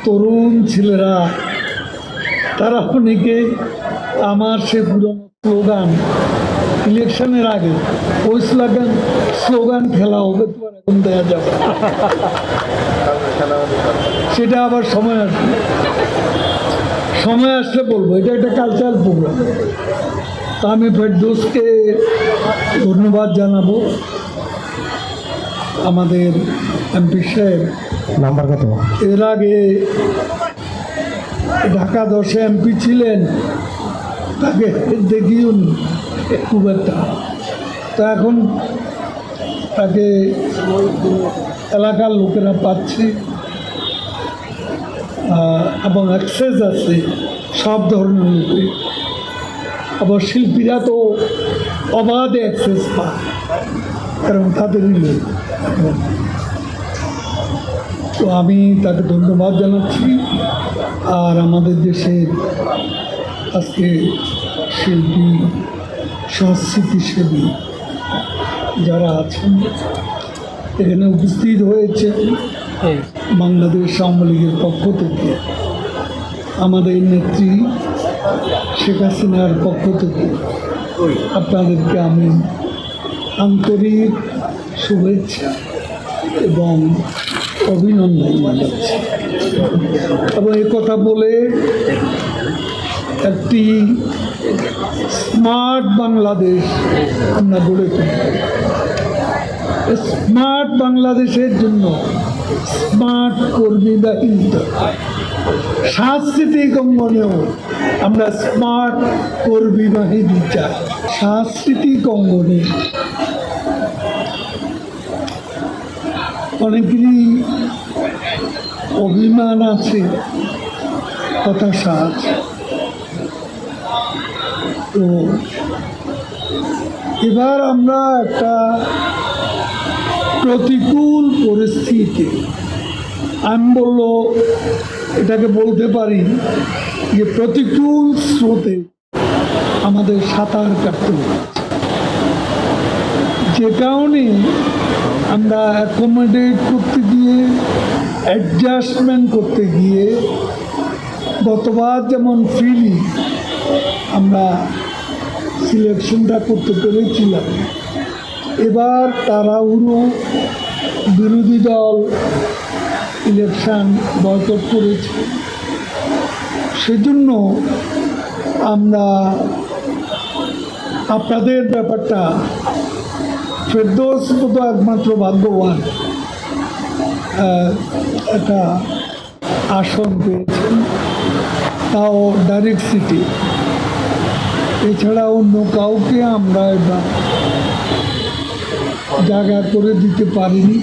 তরুণ ছেলেরা তারা অনেকে আমার সে পুরনো স্লোগান ইলেকশনের আগে ওই স্লোগান খেলা হবে, তোমার এখন দেওয়া যাবে, সেটা আবার সময় আসলে বলবো। এটা একটা কালচারাল প্রোগ্রাম। তা আমি ফেরদৌসকে ধন্যবাদ জানাবো। আমাদের এমপি সাহেব নাম্বার কত? এর আগে ঢাকা 10-এ এমপি ছিলেন, তাকে দেখিও নি খুব একটা। তা এখন তাকে এলাকার লোকেরা পাচ্ছে এবং অ্যাক্সেস আছে সব ধরনের লোকে। আবার শিল্পীরা তো অবাধে অ্যাক্সেস পায়, কারণ তাদেরই লোক। তো আমি তাকে ধন্যবাদ জানাচ্ছি। আর আমাদের দেশের আজকে শিল্পী সংস্কৃতিসেবী যারা আছেন এখানে উপস্থিত হয়েছে, বাংলাদেশ আওয়ামী লীগের পক্ষ থেকে, আমাদের নেত্রী শেখ হাসিনার পক্ষ থেকে আপনাদেরকে আমি আন্তরিক শুভেচ্ছা এবং অভিনন্দন জানাচ্ছি। এবং এই কথা বলে একটি স্মার্ট বাংলাদেশ আমরা গড়ে তুলব। স্মার্ট বাংলাদেশের জন্য স্মার্ট কর্মী বাহিনী, সাংস্কৃতিক অঙ্গনেও আমরা স্মার্ট কর্মী বাহিনী চাই। সাংস্কৃতিক অঙ্গনে অনেকেরই অভিমান আছে, হতাশা আছে। তো এবার আমরা একটা প্রতিকূল পরিস্থিতি, আমি এটাকে বলতে পারি যে প্রতিকূল স্রোতে আমাদের সাঁতার কাটতে হচ্ছে, যে কারণে আমরা অ্যাকোমোডেট করতে গিয়ে, অ্যাডজাস্টমেন্ট করতে গিয়ে গতবার যেমন ফ্রিলি আমরা সিলেকশনটা করতে পেরেছিলাম, এবার তাড়াহুড়ো বিরোধী দল ইলেকশন বয়কট করেছে। সেজন্য আমরা আপনাদের ব্যাপারটা, ফেরদৌস মতো একমাত্র ভাগ্যবান একটা আসন পেয়েছেন, তাও ডাইরেক্ট সিটি। এছাড়া অন্য কাউকে আমরা এটা জায়গা করে দিতে পারিনি।